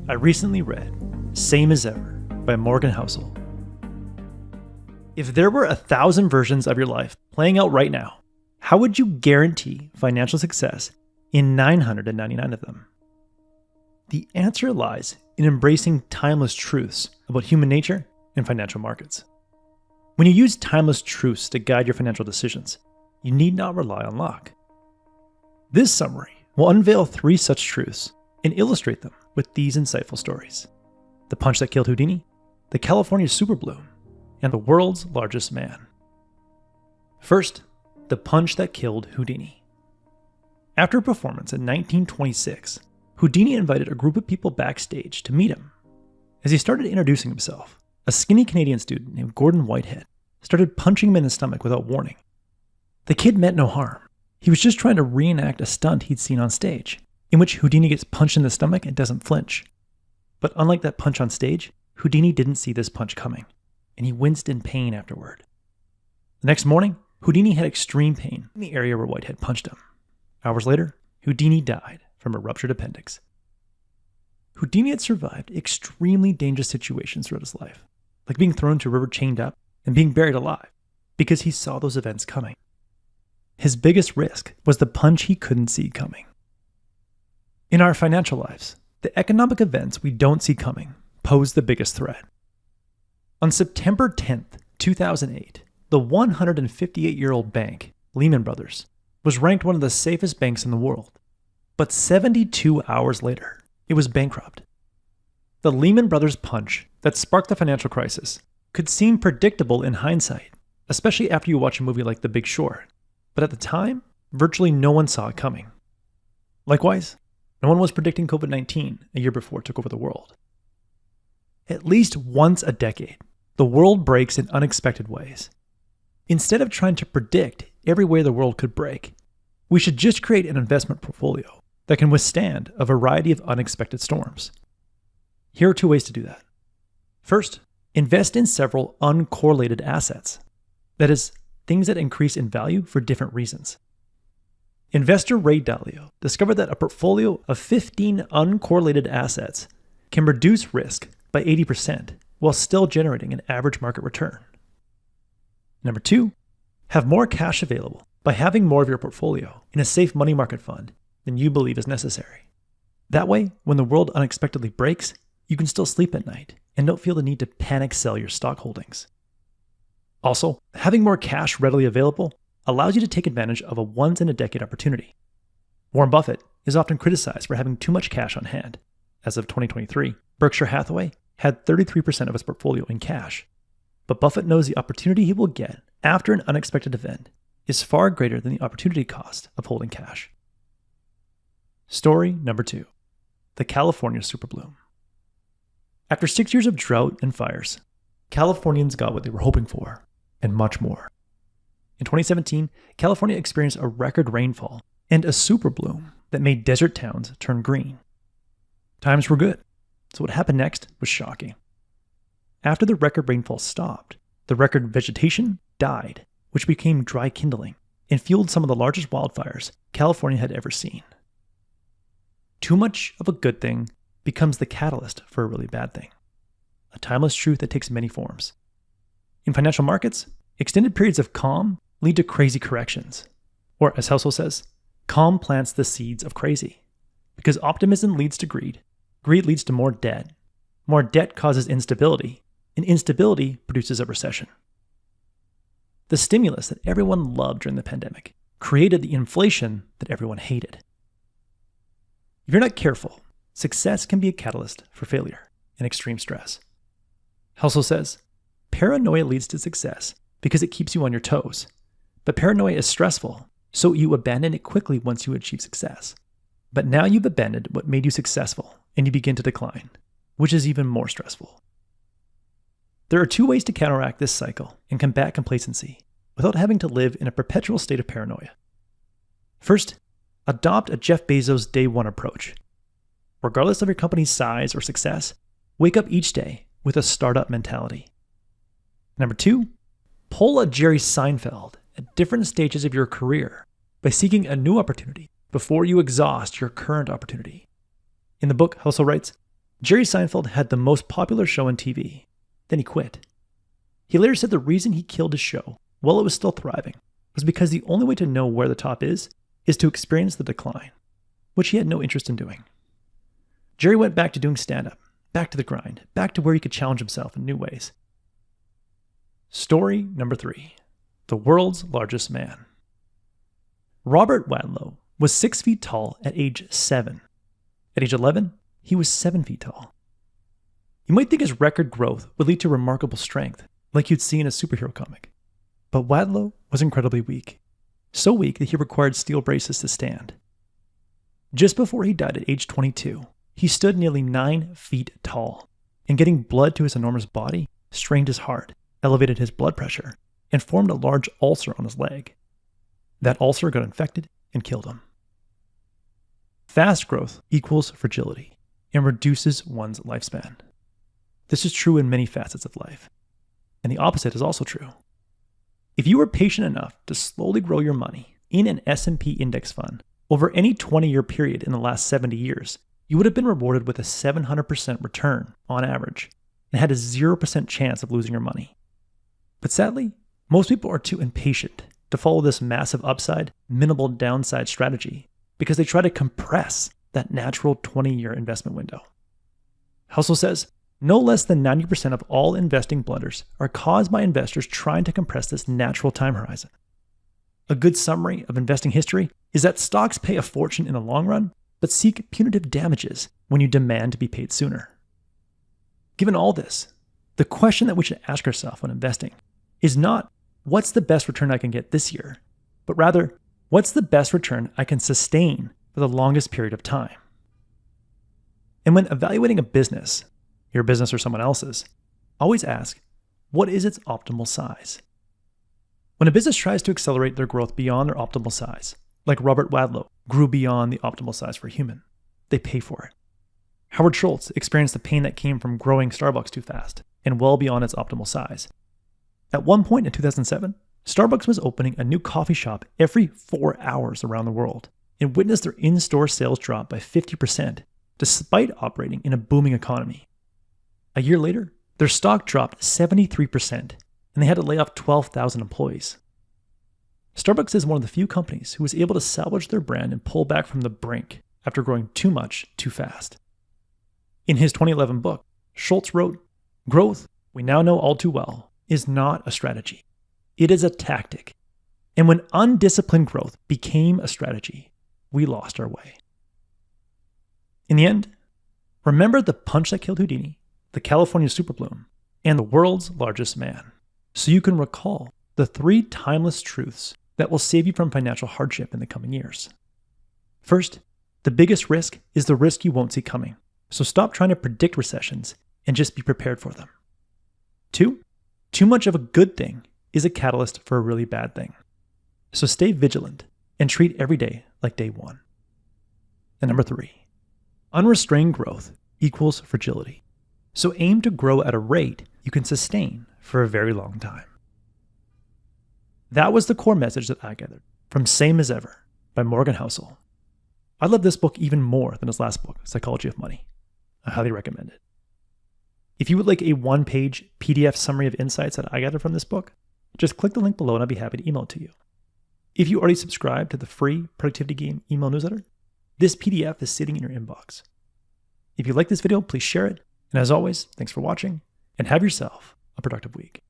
I recently read Same as Ever by Morgan Housel. If there were 1,000 versions of your life playing out right now, how would you guarantee financial success in 999 of them? The answer lies in embracing timeless truths about human nature and financial markets. When you use timeless truths to guide your financial decisions, you need not rely on luck. This summary will unveil 3 such truths and illustrate them with these insightful stories: the punch that killed Houdini, the California superbloom, and the world's largest man. First, the punch that killed Houdini. After a performance in 1926, Houdini invited a group of people backstage to meet him. As he started introducing himself, a skinny Canadian student named Gordon Whitehead started punching him in the stomach without warning. The kid meant no harm. He was just trying to reenact a stunt he'd seen on stage, in which Houdini gets punched in the stomach and doesn't flinch. But unlike that punch on stage, Houdini didn't see this punch coming, and he winced in pain afterward. The next morning, Houdini had extreme pain in the area where Whitehead punched him. Hours later, Houdini died from a ruptured appendix. Houdini had survived extremely dangerous situations throughout his life, like being thrown into a river chained up and being buried alive, because he saw those events coming. His biggest risk was the punch he couldn't see coming. In our financial lives, the economic events we don't see coming pose the biggest threat. On September 10th, 2008, the 158-year-old bank, Lehman Brothers, was ranked one of the safest banks in the world. But 72 hours later, it was bankrupt. The Lehman Brothers punch that sparked the financial crisis could seem predictable in hindsight, especially after you watch a movie like The Big Short. But at the time, virtually no one saw it coming. Likewise, no one was predicting COVID-19 a year before it took over the world. At least once a decade, the world breaks in unexpected ways. Instead of trying to predict every way the world could break, we should just create an investment portfolio that can withstand a variety of unexpected storms. Here are 2 ways to do that. First, invest in several uncorrelated assets. That is, things that increase in value for different reasons. Investor Ray Dalio discovered that a portfolio of 15 uncorrelated assets can reduce risk by 80% while still generating an average market return. Number 2, have more cash available by having more of your portfolio in a safe money market fund than you believe is necessary. That way, when the world unexpectedly breaks, you can still sleep at night and don't feel the need to panic sell your stock holdings. Also, having more cash readily available allows you to take advantage of a once-in-a-decade opportunity. Warren Buffett is often criticized for having too much cash on hand. As of 2023, Berkshire Hathaway had 33% of its portfolio in cash. But Buffett knows the opportunity he will get after an unexpected event is far greater than the opportunity cost of holding cash. Story number 2, the California superbloom. After 6 years of drought and fires, Californians got what they were hoping for, and much more. In 2017, California experienced a record rainfall and a superbloom that made desert towns turn green. Times were good, so what happened next was shocking. After the record rainfall stopped, the record vegetation died, which became dry kindling and fueled some of the largest wildfires California had ever seen. Too much of a good thing becomes the catalyst for a really bad thing. A timeless truth that takes many forms. In financial markets, extended periods of calm lead to crazy corrections. Or as Housel says, calm plants the seeds of crazy. Because optimism leads to greed. Greed leads to more debt. More debt causes instability. And instability produces a recession. The stimulus that everyone loved during the pandemic created the inflation that everyone hated. If you're not careful, success can be a catalyst for failure and extreme stress. Housel says, paranoia leads to success because it keeps you on your toes. But paranoia is stressful, so you abandon it quickly once you achieve success. But now you've abandoned what made you successful and you begin to decline, which is even more stressful. There are 2 ways to counteract this cycle and combat complacency without having to live in a perpetual state of paranoia. First, adopt a Jeff Bezos day 1 approach. Regardless of your company's size or success, wake up each day with a startup mentality. Number 2, pull a Jerry Seinfeld at different stages of your career by seeking a new opportunity before you exhaust your current opportunity. In the book, Housel writes, Jerry Seinfeld had the most popular show on TV. Then he quit. He later said the reason he killed his show while it was still thriving was because the only way to know where the top is to experience the decline, which he had no interest in doing. Jerry went back to doing stand-up, back to the grind, back to where he could challenge himself in new ways. Story number 3. The world's largest man. Robert Wadlow was 6 feet tall at age 7. At age 11, he was 7 feet tall. You might think his record growth would lead to remarkable strength, like you'd see in a superhero comic. But Wadlow was incredibly weak. So weak that he required steel braces to stand. Just before he died at age 22, he stood nearly 9 feet tall, and getting blood to his enormous body strained his heart, elevated his blood pressure, and formed a large ulcer on his leg. That ulcer got infected and killed him. Fast growth equals fragility and reduces one's lifespan. This is true in many facets of life. And the opposite is also true. If you were patient enough to slowly grow your money in an S&P index fund over any 20-year period in the last 70 years, you would have been rewarded with a 700% return on average and had a 0% chance of losing your money. But sadly, most people are too impatient to follow this massive upside, minimal downside strategy because they try to compress that natural 20-year investment window. Housel says, no less than 90% of all investing blunders are caused by investors trying to compress this natural time horizon. A good summary of investing history is that stocks pay a fortune in the long run, but seek punitive damages when you demand to be paid sooner. Given all this, the question that we should ask ourselves when investing is not, what's the best return I can get this year, but rather, what's the best return I can sustain for the longest period of time? And when evaluating a business, your business or someone else's, always ask, what is its optimal size? When a business tries to accelerate their growth beyond their optimal size, like Robert Wadlow grew beyond the optimal size for a human, they pay for it. Howard Schultz experienced the pain that came from growing Starbucks too fast and well beyond its optimal size. At one point in 2007, Starbucks was opening a new coffee shop every 4 hours around the world and witnessed their in-store sales drop by 50% despite operating in a booming economy. A year later, their stock dropped 73% and they had to lay off 12,000 employees. Starbucks is one of the few companies who was able to salvage their brand and pull back from the brink after growing too much too fast. In his 2011 book, Schultz wrote, "Growth, we now know all too well, is not a strategy. It is a tactic. And when undisciplined growth became a strategy, we lost our way." In the end, remember the punch that killed Houdini, the California superbloom, and the world's largest man, so you can recall the 3 timeless truths that will save you from financial hardship in the coming years. First, the biggest risk is the risk you won't see coming, so stop trying to predict recessions and just be prepared for them. 2, too much of a good thing is a catalyst for a really bad thing, so stay vigilant and treat every day like day one. And number 3, unrestrained growth equals fragility. So aim to grow at a rate you can sustain for a very long time. That was the core message that I gathered from Same as Ever by Morgan Housel. I love this book even more than his last book, Psychology of Money. I highly recommend it. If you would like a 1-page PDF summary of insights that I gathered from this book, just click the link below and I'll be happy to email it to you. If you already subscribe to the free Productivity Game email newsletter, this PDF is sitting in your inbox. If you like this video, please share it. And as always, thanks for watching and have yourself a productive week.